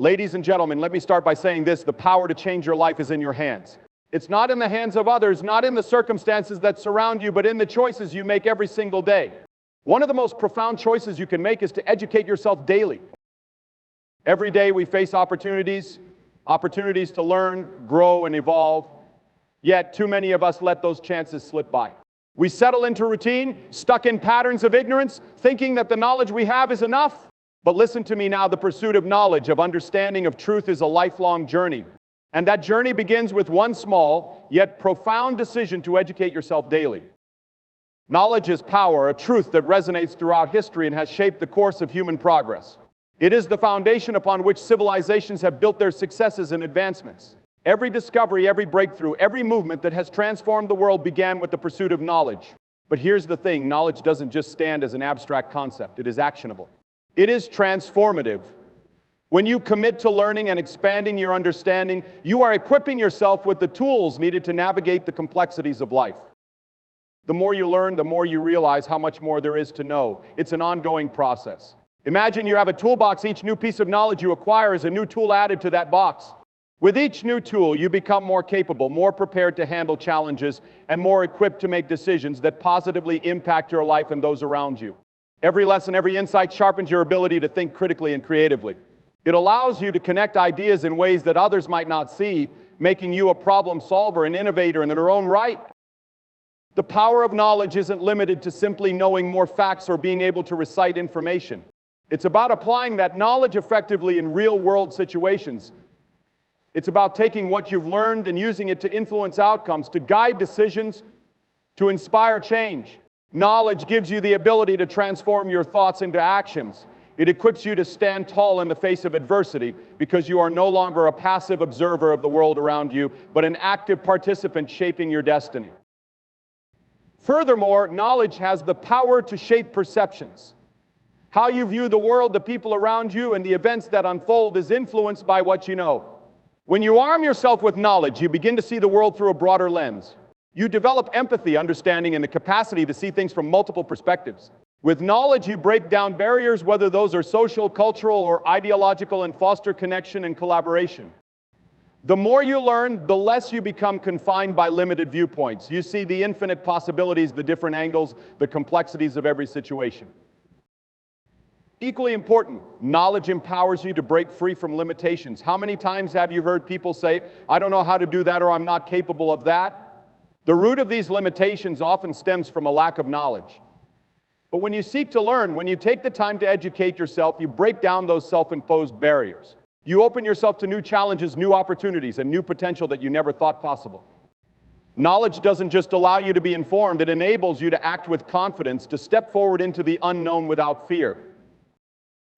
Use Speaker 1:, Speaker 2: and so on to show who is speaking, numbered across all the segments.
Speaker 1: Ladies and gentlemen, let me start by saying this: the power to change your life is in your hands. It's not in the hands of others, not in the circumstances that surround you, but in the choices you make every single day. One of the most profound choices you can make is to educate yourself daily. Every day we face opportunities to learn, grow, and evolve. Yet too many of us let those chances slip by. We settle into routine, stuck in patterns of ignorance, thinking that the knowledge we have is enough. But listen to me now, the pursuit of knowledge, of understanding, of truth is a lifelong journey. And that journey begins with one small, yet profound decision to educate yourself daily. Knowledge is power, a truth that resonates throughout history and has shaped the course of human progress. It is the foundation upon which civilizations have built their successes and advancements. Every discovery, every breakthrough, every movement that has transformed the world began with the pursuit of knowledge. But here's the thing, knowledge doesn't just stand as an abstract concept, it is actionable. It is transformative. When you commit to learning and expanding your understanding, you are equipping yourself with the tools needed to navigate the complexities of life. The more you learn, the more you realize how much more there is to know. It's an ongoing process. Imagine you have a toolbox. Each new piece of knowledge you acquire is a new tool added to that box. With each new tool, you become more capable, more prepared to handle challenges, and more equipped to make decisions that positively impact your life and those around you. Every lesson, every insight sharpens your ability to think critically and creatively. It allows you to connect ideas in ways that others might not see, making you a problem solver, an innovator in their own right. The power of knowledge isn't limited to simply knowing more facts or being able to recite information. It's about applying that knowledge effectively in real-world situations. It's about taking what you've learned and using it to influence outcomes, to guide decisions, to inspire change. Knowledge gives you the ability to transform your thoughts into actions. It equips you to stand tall in the face of adversity because you are no longer a passive observer of the world around you, but an active participant shaping your destiny. Furthermore, knowledge has the power to shape perceptions. How you view the world, the people around you, and the events that unfold is influenced by what you know. When you arm yourself with knowledge, you begin to see the world through a broader lens. You develop empathy, understanding, and the capacity to see things from multiple perspectives. With knowledge, you break down barriers, whether those are social, cultural, or ideological, and foster connection and collaboration. The more you learn, the less you become confined by limited viewpoints. You see the infinite possibilities, the different angles, the complexities of every situation. Equally important, knowledge empowers you to break free from limitations. How many times have you heard people say, "I don't know how to do that," or "I'm not capable of that"? The root of these limitations often stems from a lack of knowledge. But when you seek to learn, when you take the time to educate yourself, you break down those self-imposed barriers. You open yourself to new challenges, new opportunities, and new potential that you never thought possible. Knowledge doesn't just allow you to be informed, it enables you to act with confidence, to step forward into the unknown without fear.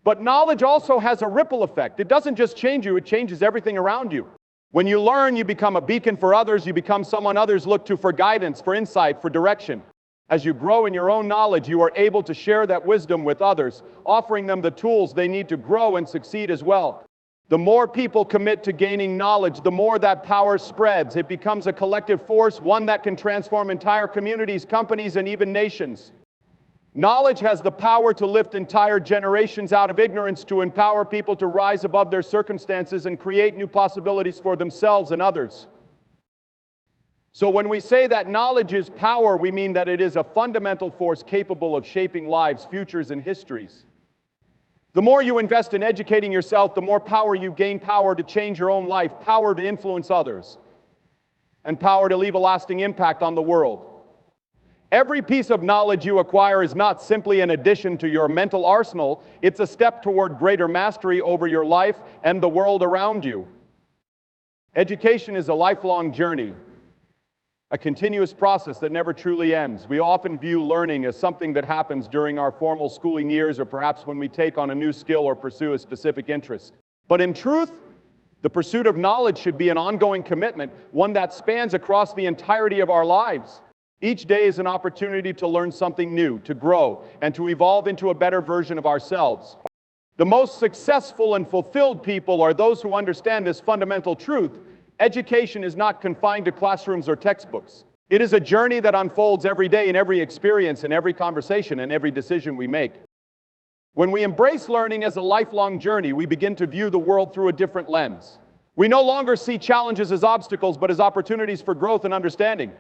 Speaker 1: But knowledge also has a ripple effect. It doesn't just change you, it changes everything around you. When you learn, you become a beacon for others, you become someone others look to for guidance, for insight, for direction. As you grow in your own knowledge, you are able to share that wisdom with others, offering them the tools they need to grow and succeed as well. The more people commit to gaining knowledge, the more that power spreads. It becomes a collective force, one that can transform entire communities, companies, and even nations. Knowledge has the power to lift entire generations out of ignorance, to empower people to rise above their circumstances and create new possibilities for themselves and others. So when we say that knowledge is power, we mean that it is a fundamental force capable of shaping lives, futures, and histories. The more you invest in educating yourself, the more power you gain, power to change your own life, power to influence others, and power to leave a lasting impact on the world. Every piece of knowledge you acquire is not simply an addition to your mental arsenal, it's a step toward greater mastery over your life and the world around you. Education is a lifelong journey, a continuous process that never truly ends. We often view learning as something that happens during our formal schooling years, or perhaps when we take on a new skill or pursue a specific interest. But in truth, the pursuit of knowledge should be an ongoing commitment, one that spans across the entirety of our lives. Each day is an opportunity to learn something new, to grow, and to evolve into a better version of ourselves. The most successful and fulfilled people are those who understand this fundamental truth. Education is not confined to classrooms or textbooks. It is a journey that unfolds every day in every experience, in every conversation, and every decision we make. When we embrace learning as a lifelong journey, we begin to view the world through a different lens. We no longer see challenges as obstacles, but as opportunities for growth and understanding.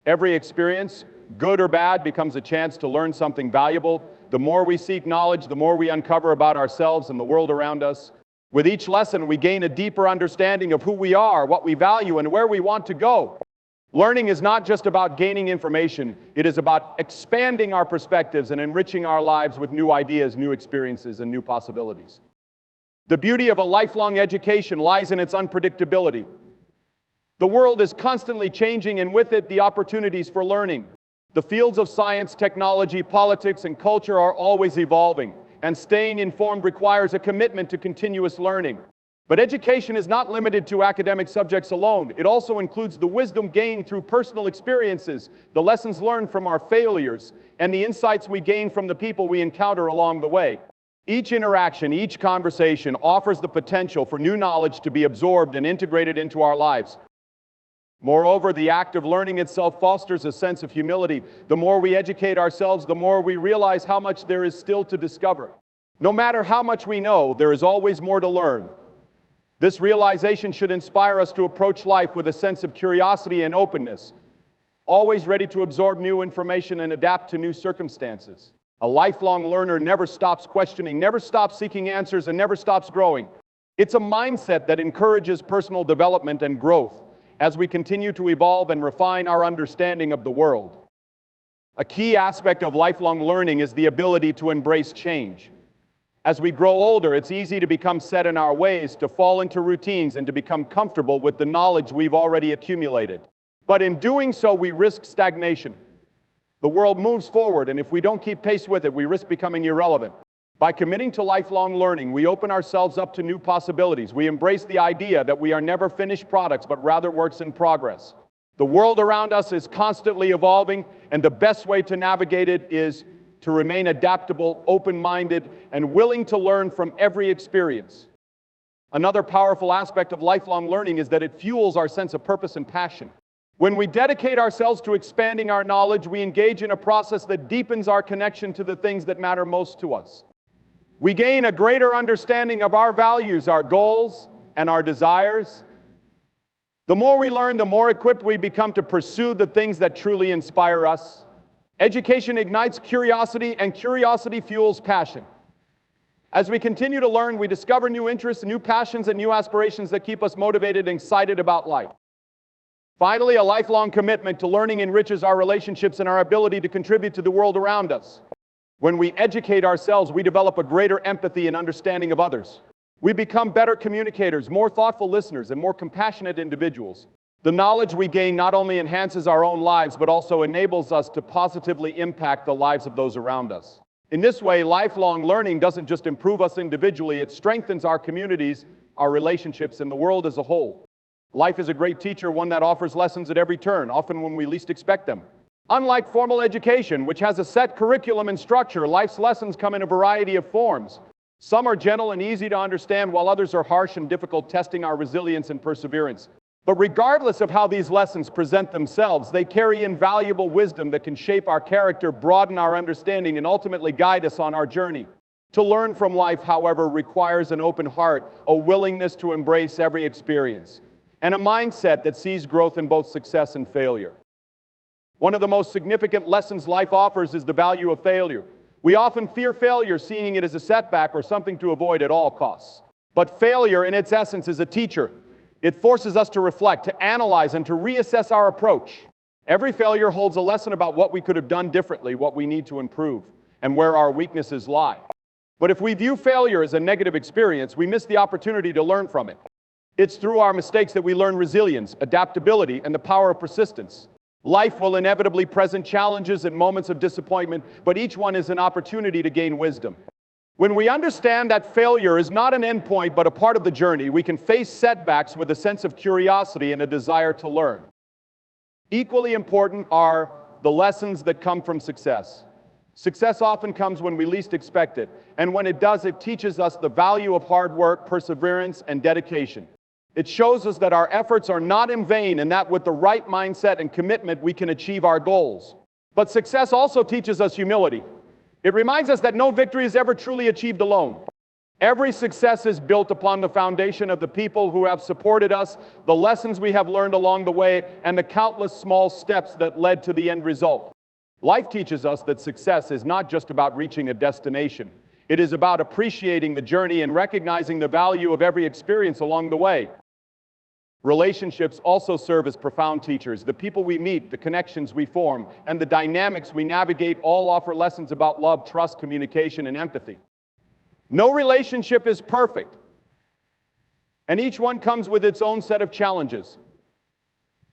Speaker 1: Every experience, good or bad, becomes a chance to learn something valuable. The more we seek knowledge, the more we uncover about ourselves and the world around us. With each lesson, we gain a deeper understanding of who we are, what we value, and where we want to go. Learning is not just about gaining information, it is about expanding our perspectives and enriching our lives with new ideas, new experiences, and new possibilities. The beauty of a lifelong education lies in its unpredictability. The world is constantly changing, and with it, the opportunities for learning. The fields of science, technology, politics, and culture are always evolving, and staying informed requires a commitment to continuous learning. But education is not limited to academic subjects alone. It also includes the wisdom gained through personal experiences, the lessons learned from our failures, and the insights we gain from the people we encounter along the way. Each interaction, each conversation offers the potential for new knowledge to be absorbed and integrated into our lives. Moreover, the act of learning itself fosters a sense of humility. The more we educate ourselves, the more we realize how much there is still to discover. No matter how much we know, there is always more to learn. This realization should inspire us to approach life with a sense of curiosity and openness, always ready to absorb new information and adapt to new circumstances. A lifelong learner never stops questioning, never stops seeking answers, and never stops growing. It's a mindset that encourages personal development and growth as we continue to evolve and refine our understanding of the world. A key aspect of lifelong learning is the ability to embrace change. As we grow older, it's easy to become set in our ways, to fall into routines, and to become comfortable with the knowledge we've already accumulated. But in doing so, we risk stagnation. The world moves forward, and if we don't keep pace with it, we risk becoming irrelevant. By committing to lifelong learning, we open ourselves up to new possibilities. We embrace the idea that we are never finished products, but rather works in progress. The world around us is constantly evolving, and the best way to navigate it is to remain adaptable, open-minded, and willing to learn from every experience. Another powerful aspect of lifelong learning is that it fuels our sense of purpose and passion. When we dedicate ourselves to expanding our knowledge, we engage in a process that deepens our connection to the things that matter most to us. We gain a greater understanding of our values, our goals, and our desires. The more we learn, the more equipped we become to pursue the things that truly inspire us. Education ignites curiosity, and curiosity fuels passion. As we continue to learn, we discover new interests, new passions, and new aspirations that keep us motivated and excited about life. Finally, a lifelong commitment to learning enriches our relationships and our ability to contribute to the world around us. When we educate ourselves, we develop a greater empathy and understanding of others. We become better communicators, more thoughtful listeners, and more compassionate individuals. The knowledge we gain not only enhances our own lives, but also enables us to positively impact the lives of those around us. In this way, lifelong learning doesn't just improve us individually, it strengthens our communities, our relationships, and the world as a whole. Life is a great teacher, one that offers lessons at every turn, often when we least expect them. Unlike formal education, which has a set curriculum and structure, life's lessons come in a variety of forms. Some are gentle and easy to understand, while others are harsh and difficult, testing our resilience and perseverance. But regardless of how these lessons present themselves, they carry invaluable wisdom that can shape our character, broaden our understanding, and ultimately guide us on our journey. To learn from life, however, requires an open heart, a willingness to embrace every experience, and a mindset that sees growth in both success and failure. One of the most significant lessons life offers is the value of failure. We often fear failure, seeing it as a setback or something to avoid at all costs. But failure, in its essence, is a teacher. It forces us to reflect, to analyze, and to reassess our approach. Every failure holds a lesson about what we could have done differently, what we need to improve, and where our weaknesses lie. But if we view failure as a negative experience, we miss the opportunity to learn from it. It's through our mistakes that we learn resilience, adaptability, and the power of persistence. Life will inevitably present challenges and moments of disappointment, but each one is an opportunity to gain wisdom. When we understand that failure is not an endpoint but a part of the journey, we can face setbacks with a sense of curiosity and a desire to learn. Equally important are the lessons that come from success. Success often comes when we least expect it, and when it does, it teaches us the value of hard work, perseverance, and dedication. It shows us that our efforts are not in vain and that with the right mindset and commitment we can achieve our goals. But success also teaches us humility. It reminds us that no victory is ever truly achieved alone. Every success is built upon the foundation of the people who have supported us, the lessons we have learned along the way, and the countless small steps that led to the end result. Life teaches us that success is not just about reaching a destination. It is about appreciating the journey and recognizing the value of every experience along the way. Relationships also serve as profound teachers. The people we meet, the connections we form, and the dynamics we navigate all offer lessons about love, trust, communication, and empathy. No relationship is perfect, and each one comes with its own set of challenges.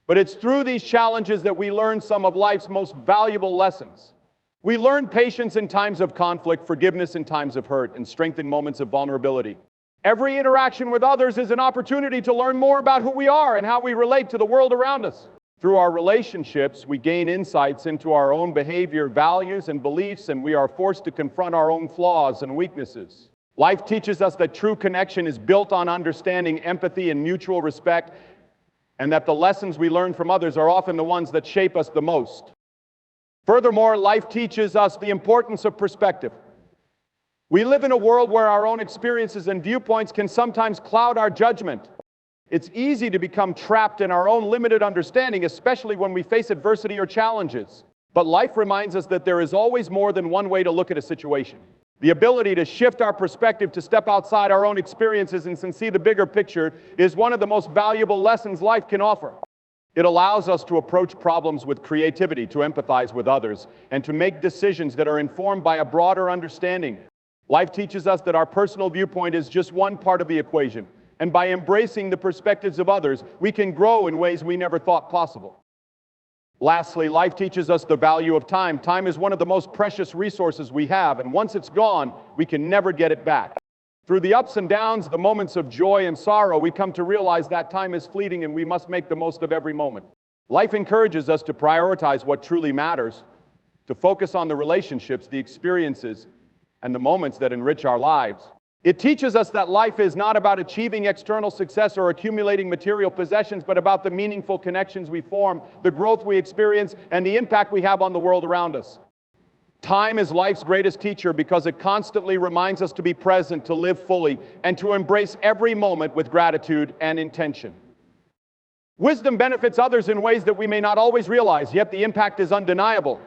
Speaker 1: But it's through these challenges that we learn some of life's most valuable lessons. We learn patience in times of conflict, forgiveness in times of hurt, and strength in moments of vulnerability. Every interaction with others is an opportunity to learn more about who we are and how we relate to the world around us. Through our relationships, we gain insights into our own behavior, values, and beliefs, and we are forced to confront our own flaws and weaknesses. Life teaches us that true connection is built on understanding, empathy, and mutual respect, and that the lessons we learn from others are often the ones that shape us the most. Furthermore, life teaches us the importance of perspective. We live in a world where our own experiences and viewpoints can sometimes cloud our judgment. It's easy to become trapped in our own limited understanding, especially when we face adversity or challenges. But life reminds us that there is always more than one way to look at a situation. The ability to shift our perspective, to step outside our own experiences and see the bigger picture is one of the most valuable lessons life can offer. It allows us to approach problems with creativity, to empathize with others, and to make decisions that are informed by a broader understanding. Life teaches us that our personal viewpoint is just one part of the equation, and by embracing the perspectives of others, we can grow in ways we never thought possible. Lastly, life teaches us the value of time. Time is one of the most precious resources we have, and once it's gone, we can never get it back. Through the ups and downs, the moments of joy and sorrow, we come to realize that time is fleeting and we must make the most of every moment. Life encourages us to prioritize what truly matters, to focus on the relationships, the experiences, and the moments that enrich our lives. It teaches us that life is not about achieving external success or accumulating material possessions, but about the meaningful connections we form, the growth we experience, and the impact we have on the world around us. Time is life's greatest teacher because it constantly reminds us to be present, to live fully, and to embrace every moment with gratitude and intention. Wisdom benefits others in ways that we may not always realize, yet the impact is undeniable.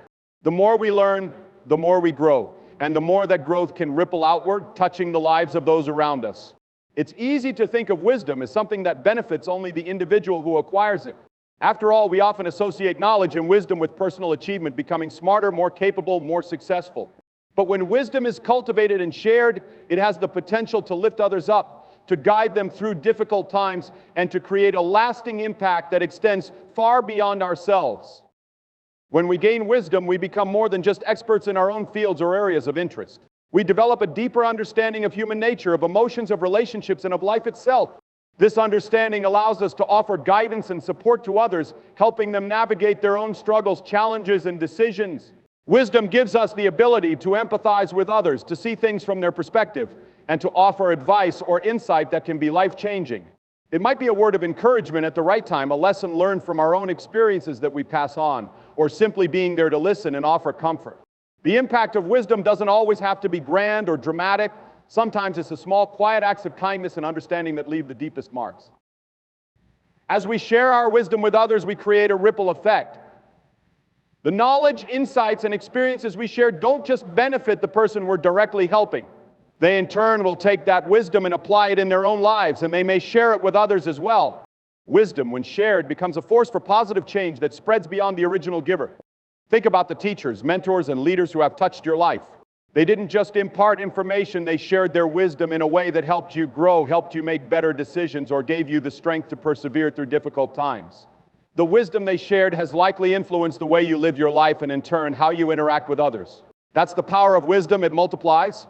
Speaker 1: The more we learn, the more we grow. And the more that growth can ripple outward, touching the lives of those around us. It's easy to think of wisdom as something that benefits only the individual who acquires it. After all, we often associate knowledge and wisdom with personal achievement, becoming smarter, more capable, more successful. But when wisdom is cultivated and shared, it has the potential to lift others up, to guide them through difficult times, and to create a lasting impact that extends far beyond ourselves. When we gain wisdom, we become more than just experts in our own fields or areas of interest. We develop a deeper understanding of human nature, of emotions, of relationships, and of life itself. This understanding allows us to offer guidance and support to others, helping them navigate their own struggles, challenges, and decisions. Wisdom gives us the ability to empathize with others, to see things from their perspective, and to offer advice or insight that can be life-changing. It might be a word of encouragement at the right time, a lesson learned from our own experiences that we pass on, or simply being there to listen and offer comfort. The impact of wisdom doesn't always have to be grand or dramatic. Sometimes it's the small, quiet acts of kindness and understanding that leave the deepest marks. As we share our wisdom with others, we create a ripple effect. The knowledge, insights, and experiences we share don't just benefit the person we're directly helping. They in turn will take that wisdom and apply it in their own lives, and they may share it with others as well. Wisdom, when shared, becomes a force for positive change that spreads beyond the original giver. Think about the teachers, mentors, and leaders who have touched your life. They didn't just impart information, they shared their wisdom in a way that helped you grow, helped you make better decisions, or gave you the strength to persevere through difficult times. The wisdom they shared has likely influenced the way you live your life and in turn, how you interact with others. That's the power of wisdom, it multiplies.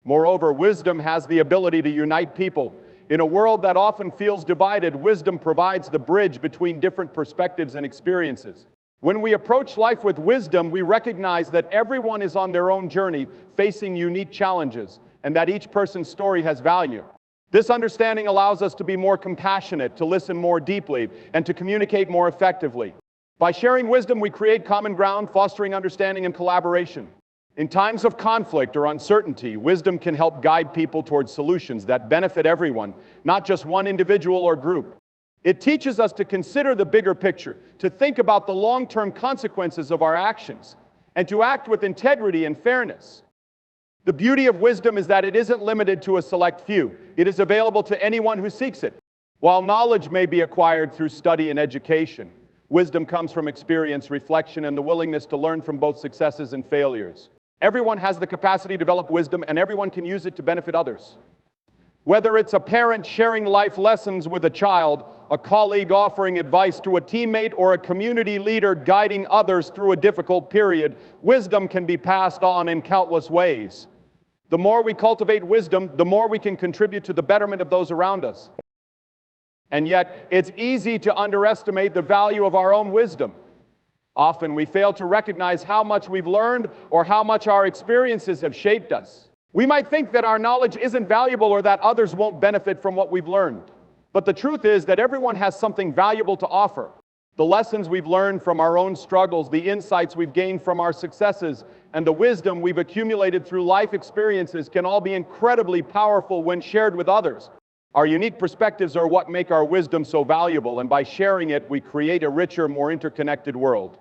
Speaker 1: Moreover, wisdom has the ability to unite people. In a world that often feels divided, wisdom provides the bridge between different perspectives and experiences. When we approach life with wisdom, we recognize that everyone is on their own journey, facing unique challenges, and that each person's story has value. This understanding allows us to be more compassionate, to listen more deeply, and to communicate more effectively. By sharing wisdom, we create common ground, fostering understanding and collaboration. In times of conflict or uncertainty, wisdom can help guide people towards solutions that benefit everyone, not just one individual or group. It teaches us to consider the bigger picture, to think about the long-term consequences of our actions, and to act with integrity and fairness. The beauty of wisdom is that it isn't limited to a select few. It is available to anyone who seeks it. While knowledge may be acquired through study and education, wisdom comes from experience, reflection, and the willingness to learn from both successes and failures. Everyone has the capacity to develop wisdom, and everyone can use it to benefit others. Whether it's a parent sharing life lessons with a child, a colleague offering advice to a teammate, or a community leader guiding others through a difficult period, wisdom can be passed on in countless ways. The more we cultivate wisdom, the more we can contribute to the betterment of those around us. And yet, it's easy to underestimate the value of our own wisdom. Often we fail to recognize how much we've learned or how much our experiences have shaped us. We might think that our knowledge isn't valuable or that others won't benefit from what we've learned. But the truth is that everyone has something valuable to offer. The lessons we've learned from our own struggles, the insights we've gained from our successes, and the wisdom we've accumulated through life experiences can all be incredibly powerful when shared with others. Our unique perspectives are what make our wisdom so valuable, and by sharing it, we create a richer, more interconnected world.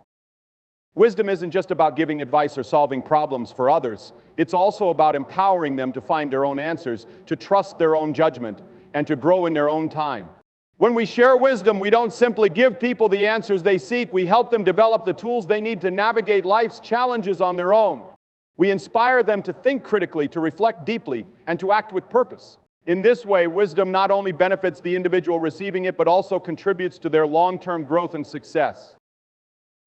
Speaker 1: Wisdom isn't just about giving advice or solving problems for others. It's also about empowering them to find their own answers, to trust their own judgment, and to grow in their own time. When we share wisdom, we don't simply give people the answers they seek. We help them develop the tools they need to navigate life's challenges on their own. We inspire them to think critically, to reflect deeply, and to act with purpose. In this way, wisdom not only benefits the individual receiving it, but also contributes to their long-term growth and success.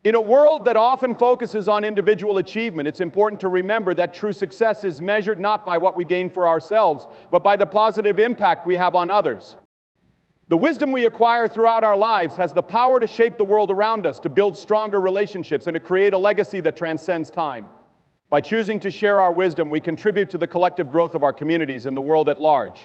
Speaker 1: In a world that often focuses on individual achievement, it's important to remember that true success is measured not by what we gain for ourselves, but by the positive impact we have on others. The wisdom we acquire throughout our lives has the power to shape the world around us, to build stronger relationships, and to create a legacy that transcends time. By choosing to share our wisdom, we contribute to the collective growth of our communities and the world at large.